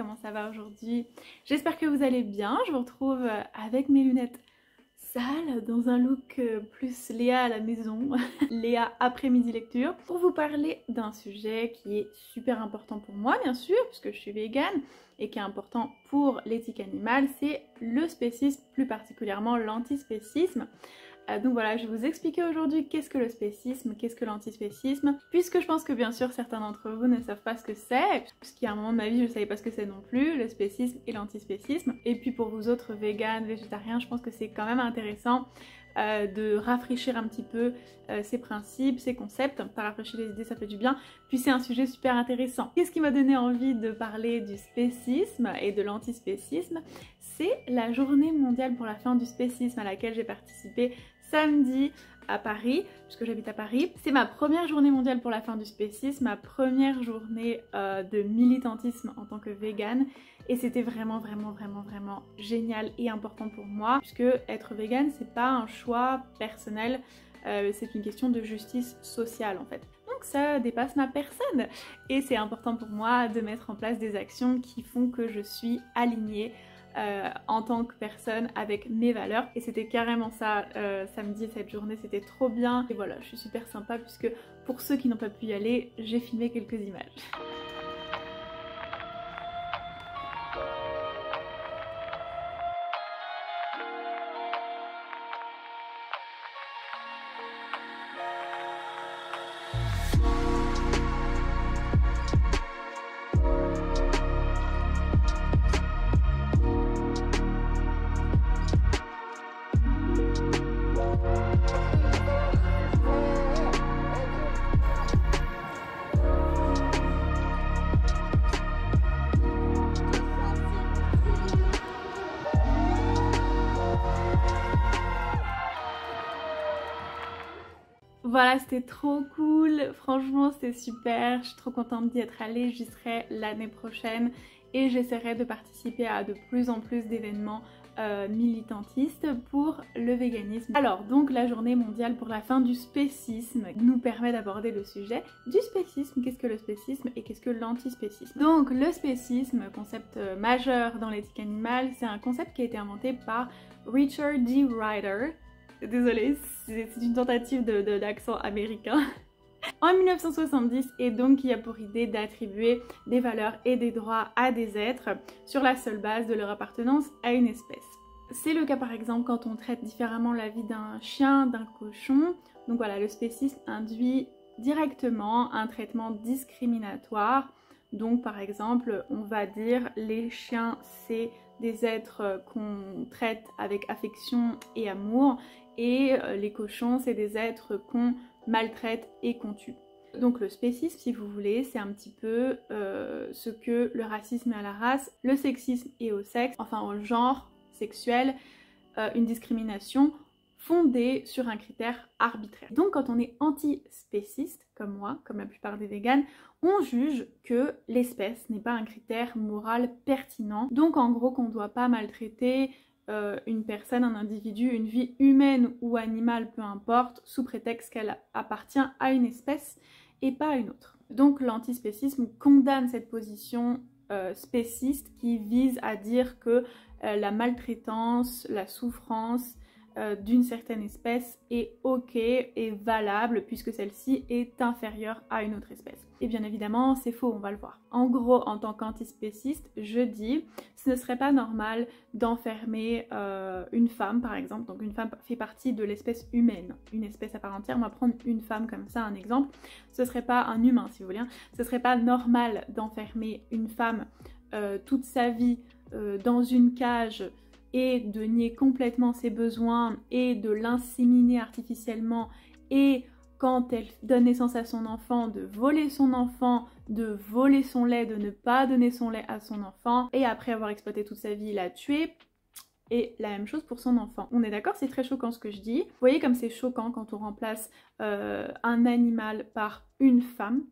comment ça va aujourd'hui? J'espère que vous allez bien, je vous retrouve avec mes lunettes sales dans un look plus Léa à la maison, Léa après-midi lecture, pour vous parler d'un sujet qui est super important pour moi bien sûr, puisque je suis végane, et qui est important pour l'éthique animale, c'est le spécisme, plus particulièrement l'antispécisme. Donc voilà, je vais vous expliquer aujourd'hui qu'est-ce que le spécisme, qu'est-ce que l'antispécisme, puisque je pense que bien sûr certains d'entre vous ne savent pas ce que c'est, puisqu'il y a un moment de ma vie je ne savais pas ce que c'est non plus, le spécisme et l'antispécisme. Et puis pour vous autres véganes, végétariens, je pense que c'est quand même intéressant de rafraîchir un petit peu ces principes, ces concepts, ça rafraîchit les idées, ça fait du bien, puis c'est un sujet super intéressant. Qu'est-ce qui m'a donné envie de parler du spécisme et de l'antispécisme? C'est la journée mondiale pour la fin du spécisme à laquelle j'ai participé samedi à Paris, puisque j'habite à Paris. C'est ma première journée mondiale pour la fin du spécisme, ma première journée de militantisme en tant que végane, et c'était vraiment génial et important pour moi, puisque être végane c'est pas un choix personnel, c'est une question de justice sociale en fait. Donc ça dépasse ma personne et c'est important pour moi de mettre en place des actions qui font que je suis alignée en tant que personne avec mes valeurs, et c'était carrément ça samedi, cette journée c'était trop bien. Et voilà, je suis super sympa puisque pour ceux qui n'ont pas pu y aller, j'ai filmé quelques images. Voilà, c'était trop cool, franchement c'était super, je suis trop contente d'y être allée, j'y serai l'année prochaine et j'essaierai de participer à de plus en plus d'événements militantistes pour le véganisme. Alors donc la journée mondiale pour la fin du spécisme nous permet d'aborder le sujet du spécisme, qu'est-ce que le spécisme et qu'est-ce que l'antispécisme. Donc le spécisme, concept majeur dans l'éthique animale, c'est un concept qui a été inventé par Richard D. Ryder. Désolée, c'est une tentative d'accent américain. En 1970, et donc qui a pour idée d'attribuer des valeurs et des droits à des êtres sur la seule base de leur appartenance à une espèce. C'est le cas par exemple quand on traite différemment la vie d'un chien, d'un cochon. Donc voilà, le spécisme induit directement un traitement discriminatoire. Donc par exemple, on va dire les chiens c'est des êtres qu'on traite avec affection et amour, et les cochons c'est des êtres qu'on maltraite et qu'on tue. Donc le spécisme, si vous voulez, c'est un petit peu ce que le racisme est à la race, le sexisme est au sexe, enfin au genre sexuel, une discrimination fondée sur un critère arbitraire. Donc quand on est antispéciste, comme moi, comme la plupart des véganes, on juge que l'espèce n'est pas un critère moral pertinent. Donc en gros qu'on ne doit pas maltraiter une personne, un individu, une vie humaine ou animale, peu importe, sous prétexte qu'elle appartient à une espèce et pas à une autre. Donc l'antispécisme condamne cette position spéciste qui vise à dire que la maltraitance, la souffrance d'une certaine espèce est ok et valable puisque celle-ci est inférieure à une autre espèce. Et bien évidemment c'est faux, on va le voir. En gros, en tant qu'antispéciste, je dis ce ne serait pas normal d'enfermer une femme par exemple. Donc une femme fait partie de l'espèce humaine, une espèce à part entière. On va prendre une femme comme ça, un exemple. Ce serait pas un humain si vous voulez, hein. Ce serait pas normal d'enfermer une femme toute sa vie dans une cage et de nier complètement ses besoins et de l'inséminer artificiellement, et quand elle donne naissance à son enfant, de voler son enfant, de voler son lait, de ne pas donner son lait à son enfant, et après avoir exploité toute sa vie, la tuer. Et la même chose pour son enfant. On est d'accord, c'est très choquant ce que je dis. Vous voyez comme c'est choquant quand on remplace un animal par une femme.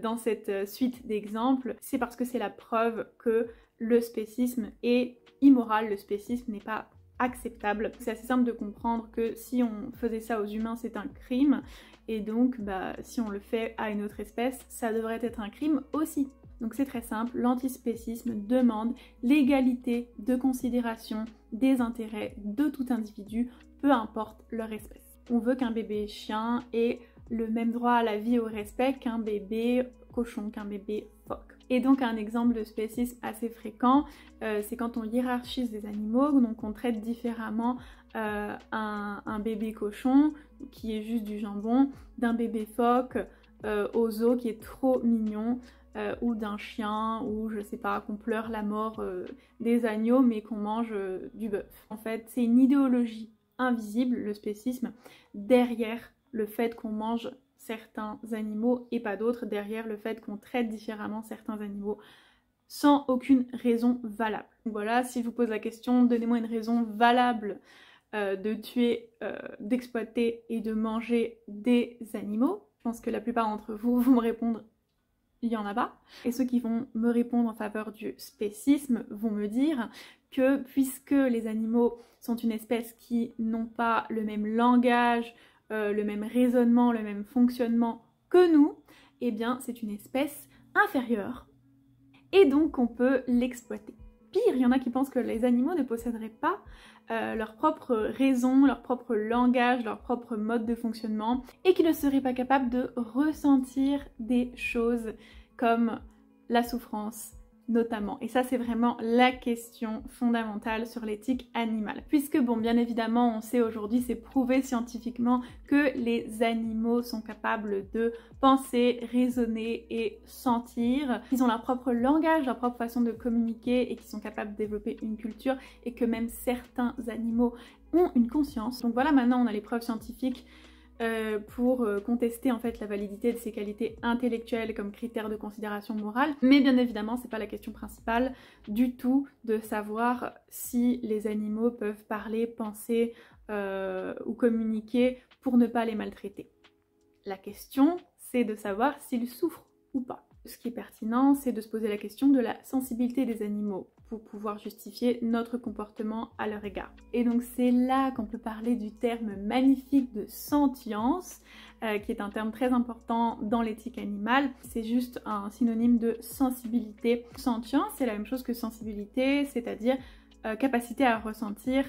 Dans cette suite d'exemples, c'est parce que c'est la preuve que le spécisme est immoral, le spécisme n'est pas acceptable. C'est assez simple de comprendre que si on faisait ça aux humains, c'est un crime, et donc si on le fait à une autre espèce, ça devrait être un crime aussi. Donc c'est très simple, l'antispécisme demande l'égalité de considération des intérêts de tout individu, peu importe leur espèce. On veut qu'un bébé chien ait le même droit à la vie et au respect qu'un bébé cochon, qu'un bébé phoque. Et donc un exemple de spécisme assez fréquent, c'est quand on hiérarchise des animaux, donc on traite différemment un bébé cochon qui est juste du jambon, d'un bébé phoque au zoo qui est trop mignon, ou d'un chien, ou je sais pas, qu'on pleure la mort des agneaux mais qu'on mange du bœuf. En fait, c'est une idéologie invisible, le spécisme, derrière le fait qu'on mange certains animaux et pas d'autres, derrière le fait qu'on traite différemment certains animaux sans aucune raison valable. Donc voilà, si je vous pose la question, donnez-moi une raison valable de tuer, d'exploiter et de manger des animaux. Je pense que la plupart d'entre vous vont me répondre il y en a pas. Et ceux qui vont me répondre en faveur du spécisme vont me dire que puisque les animaux sont une espèce qui n'ont pas le même langage, le même raisonnement, le même fonctionnement que nous, eh bien c'est une espèce inférieure et donc on peut l'exploiter. Pire, il y en a qui pensent que les animaux ne posséderaient pas leur propre raison, leur propre langage, leur propre mode de fonctionnement et qu'ils ne seraient pas capables de ressentir des choses comme la souffrance notamment. Et ça c'est vraiment la question fondamentale sur l'éthique animale. Puisque bon, bien évidemment on sait aujourd'hui, c'est prouvé scientifiquement que les animaux sont capables de penser, raisonner et sentir. Ils ont leur propre langage, leur propre façon de communiquer et qu'ils sont capables de développer une culture et que même certains animaux ont une conscience. Donc voilà, maintenant on a les preuves scientifiques pour contester en fait la validité de ces qualités intellectuelles comme critères de considération morale. Mais bien évidemment, c'est pas la question principale du tout de savoir si les animaux peuvent parler, penser ou communiquer pour ne pas les maltraiter. La question, c'est de savoir s'ils souffrent ou pas. Ce qui est pertinent, c'est de se poser la question de la sensibilité des animaux pour pouvoir justifier notre comportement à leur égard. Et donc c'est là qu'on peut parler du terme magnifique de sentience, qui est un terme très important dans l'éthique animale. C'est juste un synonyme de sensibilité. Sentience, c'est la même chose que sensibilité, c'est-à-dire capacité à ressentir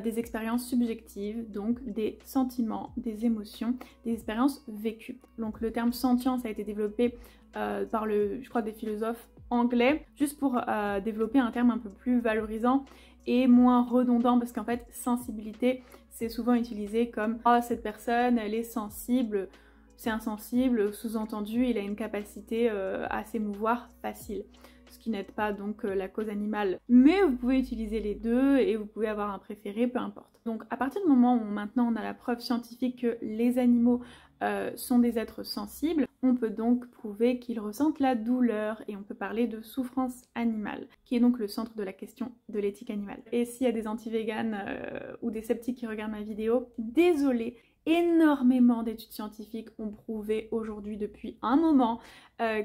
des expériences subjectives, donc des sentiments, des émotions, des expériences vécues. Donc le terme sentience a été développé par je crois des philosophes anglais, juste pour développer un terme un peu plus valorisant et moins redondant, parce qu'en fait sensibilité c'est souvent utilisé comme « oh cette personne elle est sensible », c'est insensible, sous-entendu il a une capacité à s'émouvoir facile. Ce qui n'aide pas donc la cause animale. Mais vous pouvez utiliser les deux et vous pouvez avoir un préféré, peu importe. Donc à partir du moment où maintenant on a la preuve scientifique que les animaux sont des êtres sensibles, on peut donc prouver qu'ils ressentent la douleur et on peut parler de souffrance animale, qui est donc le centre de la question de l'éthique animale. Et s'il y a des anti-véganes ou des sceptiques qui regardent ma vidéo, désolée, énormément d'études scientifiques ont prouvé aujourd'hui depuis un moment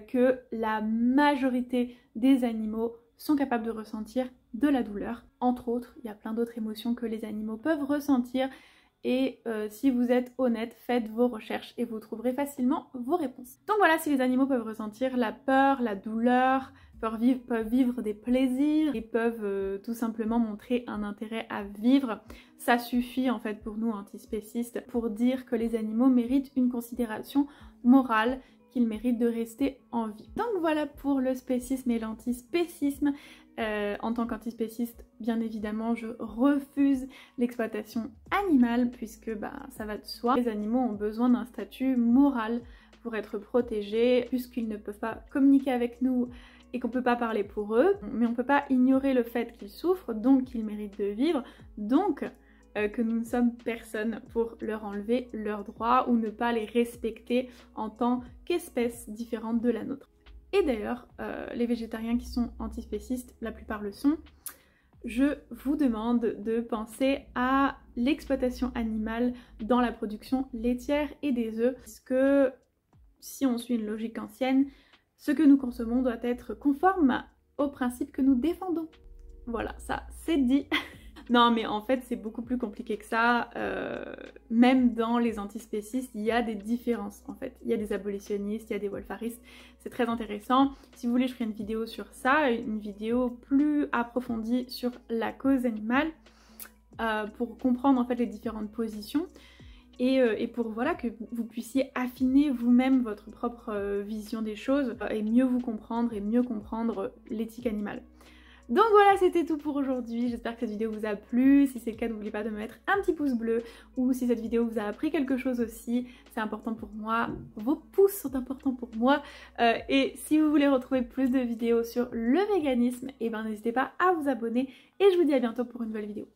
que la majorité des animaux sont capables de ressentir de la douleur. Entre autres, il y a plein d'autres émotions que les animaux peuvent ressentir et si vous êtes honnête, faites vos recherches et vous trouverez facilement vos réponses. Donc voilà, si les animaux peuvent ressentir la peur, la douleur, peuvent vivre des plaisirs et peuvent tout simplement montrer un intérêt à vivre, ça suffit en fait pour nous antispécistes pour dire que les animaux méritent une considération morale, qu'ils méritent de rester en vie. Donc voilà pour le spécisme et l'antispécisme. En tant qu'antispéciste, bien évidemment, je refuse l'exploitation animale puisque ça va de soi. Les animaux ont besoin d'un statut moral pour être protégés puisqu'ils ne peuvent pas communiquer avec nous et qu'on peut pas parler pour eux, mais on peut pas ignorer le fait qu'ils souffrent, donc qu'ils méritent de vivre, donc que nous ne sommes personne pour leur enlever leurs droits ou ne pas les respecter en tant qu'espèce différente de la nôtre. Et d'ailleurs, les végétariens qui sont antispécistes, la plupart le sont, je vous demande de penser à l'exploitation animale dans la production laitière et des œufs, parce que si on suit une logique ancienne, ce que nous consommons doit être conforme aux principes que nous défendons. Voilà, ça c'est dit. Non mais en fait c'est beaucoup plus compliqué que ça, même dans les antispécistes il y a des différences en fait, il y a des abolitionnistes, il y a des welfaristes, c'est très intéressant. Si vous voulez je ferai une vidéo sur ça, une vidéo plus approfondie sur la cause animale, pour comprendre en fait les différentes positions. Et pour voilà, que vous puissiez affiner vous-même votre propre vision des choses et mieux vous comprendre et mieux comprendre l'éthique animale. Donc voilà, c'était tout pour aujourd'hui, j'espère que cette vidéo vous a plu. Si c'est le cas, n'oubliez pas de me mettre un petit pouce bleu, ou si cette vidéo vous a appris quelque chose aussi, c'est important pour moi, vos pouces sont importants pour moi. Et si vous voulez retrouver plus de vidéos sur le véganisme, et ben n'hésitez pas à vous abonner, et je vous dis à bientôt pour une nouvelle vidéo.